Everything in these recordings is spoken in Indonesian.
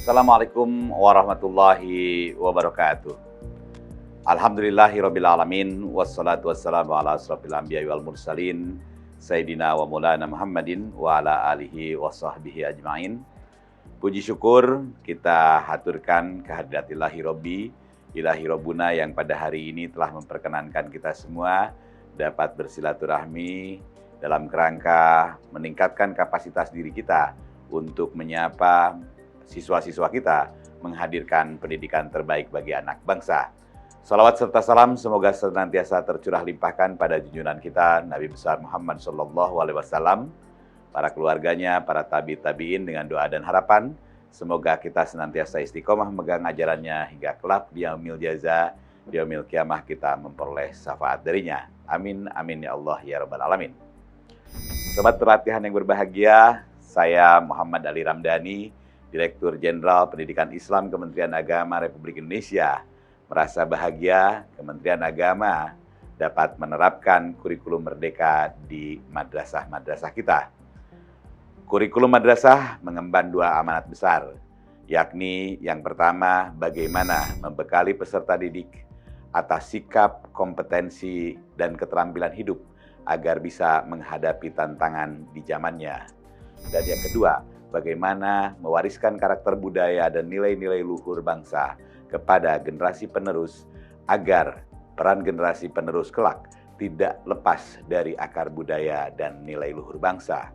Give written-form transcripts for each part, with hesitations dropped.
Assalamualaikum warahmatullahi wabarakatuh. Alhamdulillahirabbil alamin wassalatu wassalamu ala asrofil anbiya'i wal mursalin Sayyidina wa maulana Muhammadin wa ala alihi wa sahbihi ajmain. Puji syukur kita haturkan kehadirat ilahi Rabbuna yang pada hari ini telah memperkenankan kita semua dapat bersilaturahmi dalam kerangka meningkatkan kapasitas diri kita untuk menyapa siswa-siswa kita menghadirkan pendidikan terbaik bagi anak bangsa. Salawat serta salam semoga senantiasa tercurah limpahkan pada junjungan kita Nabi besar Muhammad SAW, para keluarganya, para tabi'in dengan doa dan harapan. Semoga kita senantiasa istiqomah memegang ajarannya hingga kelak di yaumil jaza, di yaumil kiamah kita memperoleh syafaat darinya. Amin, amin ya Allah ya Rabbal Alamin. Sobat pelatihan yang berbahagia, saya Muhammad Ali Ramdhani, Direktur Jenderal Pendidikan Islam Kementerian Agama Republik Indonesia, merasa bahagia Kementerian Agama dapat menerapkan kurikulum merdeka di madrasah-madrasah kita. Kurikulum madrasah mengemban dua amanat besar, yakni yang pertama bagaimana membekali peserta didik atas sikap, kompetensi, dan keterampilan hidup agar bisa menghadapi tantangan di zamannya. Dan yang kedua, bagaimana mewariskan karakter budaya dan nilai-nilai luhur bangsa kepada generasi penerus agar peran generasi penerus kelak tidak lepas dari akar budaya dan nilai luhur bangsa.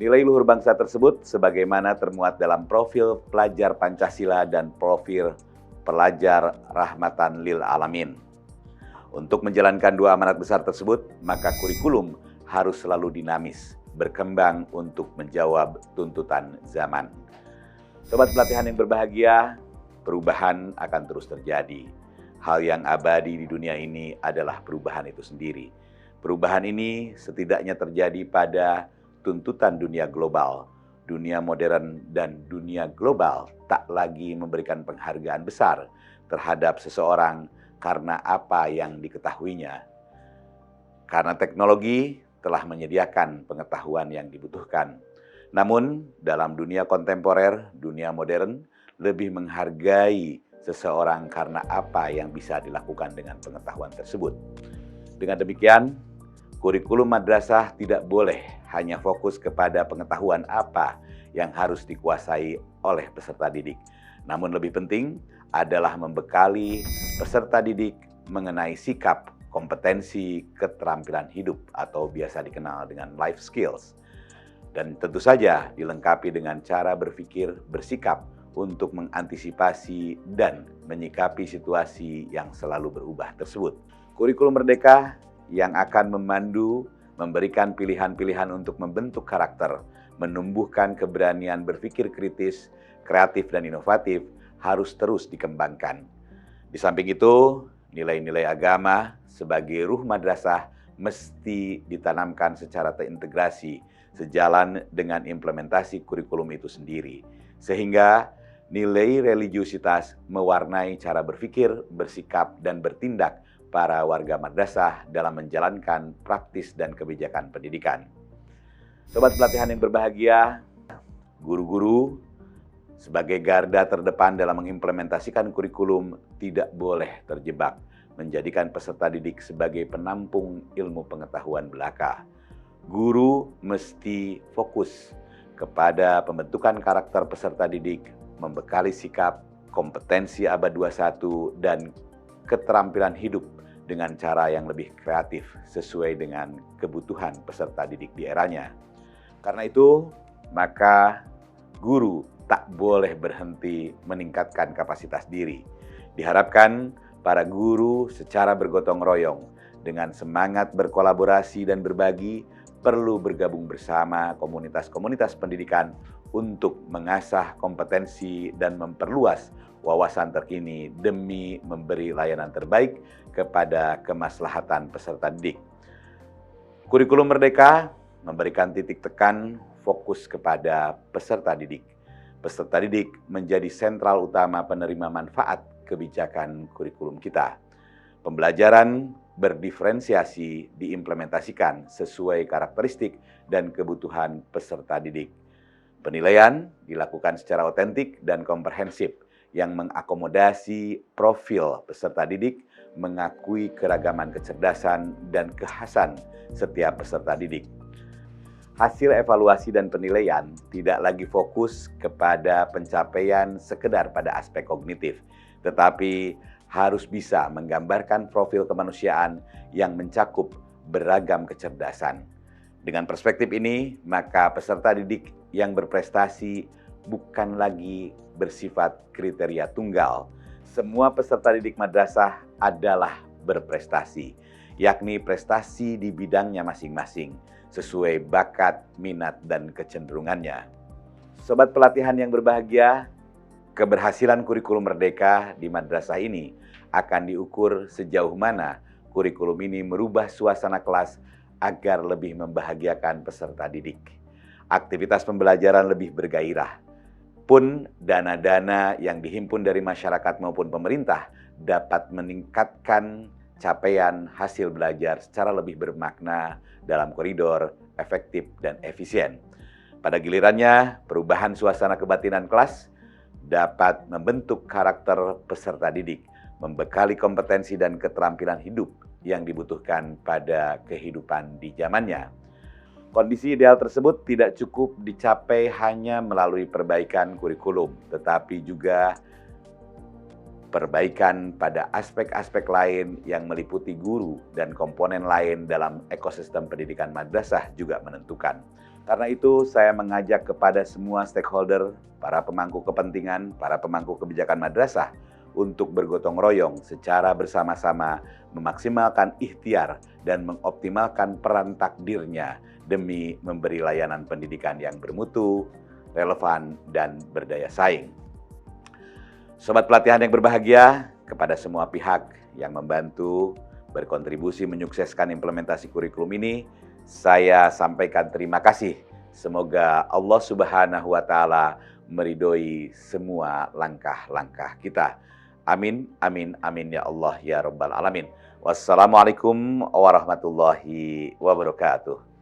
Nilai luhur bangsa tersebut sebagaimana termuat dalam profil pelajar Pancasila dan profil pelajar rahmatan lil alamin. Untuk menjalankan dua amanat besar tersebut, maka kurikulum harus selalu dinamis, berkembang untuk menjawab tuntutan zaman. Sobat pelatihan yang berbahagia, perubahan akan terus terjadi. Hal yang abadi di dunia ini adalah perubahan itu sendiri. Perubahan ini setidaknya terjadi pada tuntutan dunia global. Dunia modern dan dunia global tak lagi memberikan penghargaan besar terhadap seseorang karena apa yang diketahuinya. Karena teknologi telah menyediakan pengetahuan yang dibutuhkan. Namun, dalam dunia kontemporer, dunia modern, lebih menghargai seseorang karena apa yang bisa dilakukan dengan pengetahuan tersebut. Dengan demikian, kurikulum madrasah tidak boleh hanya fokus kepada pengetahuan apa yang harus dikuasai oleh peserta didik. Namun lebih penting adalah membekali peserta didik mengenai sikap, kompetensi, keterampilan hidup atau biasa dikenal dengan life skills. Dan tentu saja dilengkapi dengan cara berpikir bersikap untuk mengantisipasi dan menyikapi situasi yang selalu berubah tersebut. Kurikulum merdeka yang akan memandu, memberikan pilihan-pilihan untuk membentuk karakter, menumbuhkan keberanian berpikir kritis, kreatif dan inovatif harus terus dikembangkan. Di samping itu, nilai-nilai agama sebagai ruh madrasah mesti ditanamkan secara terintegrasi sejalan dengan implementasi kurikulum itu sendiri. Sehingga nilai religiusitas mewarnai cara berpikir, bersikap, dan bertindak para warga madrasah dalam menjalankan praktis dan kebijakan pendidikan. Sobat pelatihan yang berbahagia, guru-guru sebagai garda terdepan dalam mengimplementasikan kurikulum tidak boleh terjebak menjadikan peserta didik sebagai penampung ilmu pengetahuan belaka. Guru mesti fokus kepada pembentukan karakter peserta didik, membekali sikap, kompetensi abad 21, dan keterampilan hidup dengan cara yang lebih kreatif sesuai dengan kebutuhan peserta didik di eranya. Karena itu, maka guru tak boleh berhenti meningkatkan kapasitas diri. Diharapkan para guru secara bergotong royong dengan semangat berkolaborasi dan berbagi perlu bergabung bersama komunitas-komunitas pendidikan untuk mengasah kompetensi dan memperluas wawasan terkini demi memberi layanan terbaik kepada kemaslahatan peserta didik. Kurikulum Merdeka memberikan titik tekan fokus kepada peserta didik. Peserta didik menjadi sentral utama penerima manfaat kebijakan kurikulum kita. Pembelajaran berdiferensiasi diimplementasikan sesuai karakteristik dan kebutuhan peserta didik. Penilaian dilakukan secara otentik dan komprehensif yang mengakomodasi profil peserta didik, mengakui keragaman kecerdasan dan kekhasan setiap peserta didik. Hasil evaluasi dan penilaian tidak lagi fokus kepada pencapaian sekedar pada aspek kognitif, tetapi harus bisa menggambarkan profil kemanusiaan yang mencakup beragam kecerdasan. Dengan perspektif ini, maka peserta didik yang berprestasi bukan lagi bersifat kriteria tunggal. Semua peserta didik madrasah adalah berprestasi, yakni prestasi di bidangnya masing-masing, sesuai bakat, minat, dan kecenderungannya. Sobat pelatihan yang berbahagia, keberhasilan kurikulum merdeka di madrasah ini akan diukur sejauh mana kurikulum ini merubah suasana kelas agar lebih membahagiakan peserta didik. Aktivitas pembelajaran lebih bergairah. Pun dana-dana yang dihimpun dari masyarakat maupun pemerintah dapat meningkatkan capaian hasil belajar secara lebih bermakna dalam koridor efektif dan efisien. Pada gilirannya, perubahan suasana kebatinan kelas dapat membentuk karakter peserta didik, membekali kompetensi dan keterampilan hidup yang dibutuhkan pada kehidupan di zamannya. Kondisi ideal tersebut tidak cukup dicapai hanya melalui perbaikan kurikulum, tetapi juga perbaikan pada aspek-aspek lain yang meliputi guru dan komponen lain dalam ekosistem pendidikan madrasah juga menentukan. Karena itu, saya mengajak kepada semua stakeholder, para pemangku kepentingan, para pemangku kebijakan madrasah, untuk bergotong royong secara bersama-sama memaksimalkan ikhtiar dan mengoptimalkan peran takdirnya demi memberi layanan pendidikan yang bermutu, relevan, dan berdaya saing. Sobat pelatihan yang berbahagia, kepada semua pihak yang membantu berkontribusi menyukseskan implementasi kurikulum ini, saya sampaikan terima kasih. Semoga Allah Subhanahu wa Ta'ala meridhoi semua langkah-langkah kita. Amin, amin, amin ya Allah ya Rabbal Alamin. Wassalamualaikum warahmatullahi wabarakatuh.